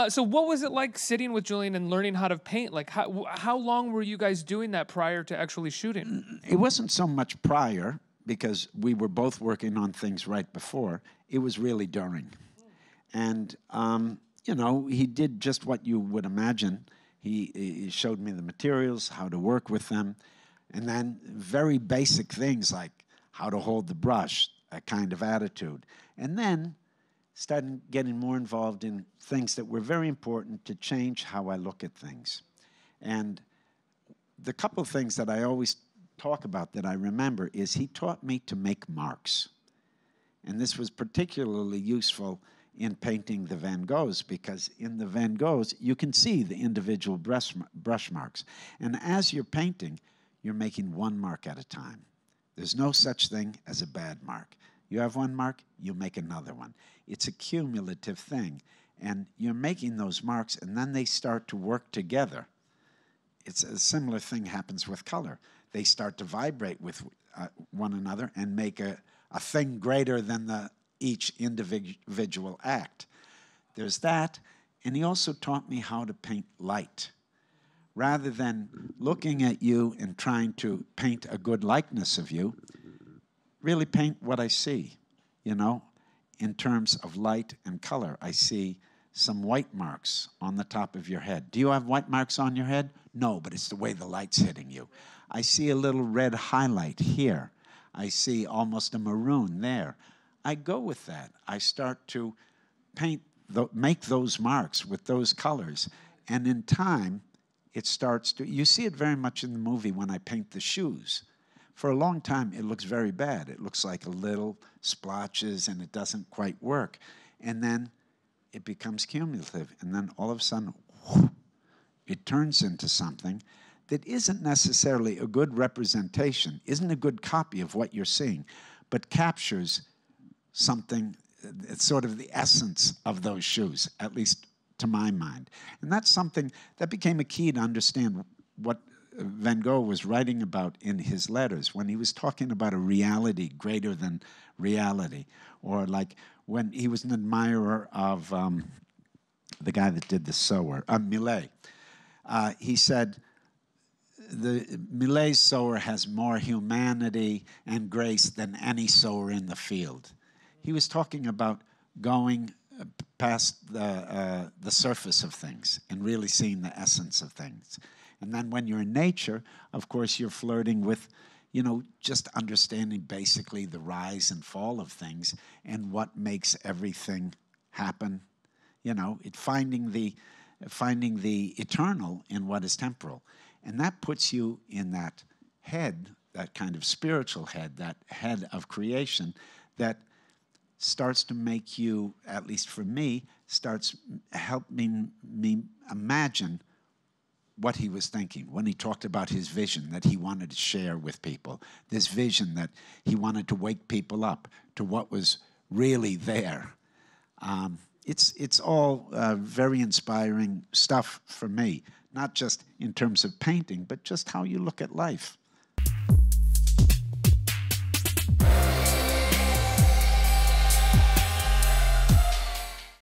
So what was it like sitting with Julian and learning how to paint? Like, how long were you guys doing that prior to actually shooting? It wasn't so much prior, because we were both working on things right before. It was really during. And, you know, he did just what you would imagine. He showed me the materials, how to work with them, and then very basic things like how to hold the brush, a kind of attitude. And then started getting more involved in things that were very important to change how I look at things. And the couple of things that I always talk about that I remember is he taught me to make marks. And this was particularly useful in painting the Van Goghs, because in the Van Goghs, you can see the individual brush marks. And as you're painting, you're making one mark at a time. There's no such thing as a bad mark. You have one mark, you make another one. It's a cumulative thing. And you're making those marks, and then they start to work together. It's a similar thing happens with color. They start to vibrate with one another and make a thing greater than each individual act. There's that. And he also taught me how to paint light. Rather than looking at you and trying to paint a good likeness of you, really paint what I see, you know, in terms of light and color. I see some white marks on the top of your head. Do you have white marks on your head? No, but it's the way the light's hitting you. I see a little red highlight here. I see almost a maroon there. I go with that. I start to paint, make those marks with those colors. And in time, it starts to, you see it very much in the movie when I paint the shoes. For a long time, it looks very bad. It looks like a little splotches, and it doesn't quite work. And then it becomes cumulative. And then all of a sudden, whoosh, it turns into something that isn't necessarily a good representation, isn't a good copy of what you're seeing, but captures something, it's sort of the essence of those shoes, at least to my mind. And that's something that became a key to understand what Van Gogh was writing about in his letters when he was talking about a reality greater than reality, or like when he was an admirer of the guy that did the Sower, Millet. He said, Millet's sower has more humanity and grace than any sower in the field. He was talking about going past the surface of things and really seeing the essence of things. And then when you're in nature, of course, you're flirting with, you know, just understanding basically the rise and fall of things and what makes everything happen. You know, finding the eternal in what is temporal. And that puts you in that head, that kind of spiritual head, that head of creation that starts to make you, at least for me, starts helping me imagine what he was thinking when he talked about his vision that he wanted to share with people, this vision that he wanted to wake people up to what was really there. It's all very inspiring stuff for me, not just in terms of painting, but just how you look at life.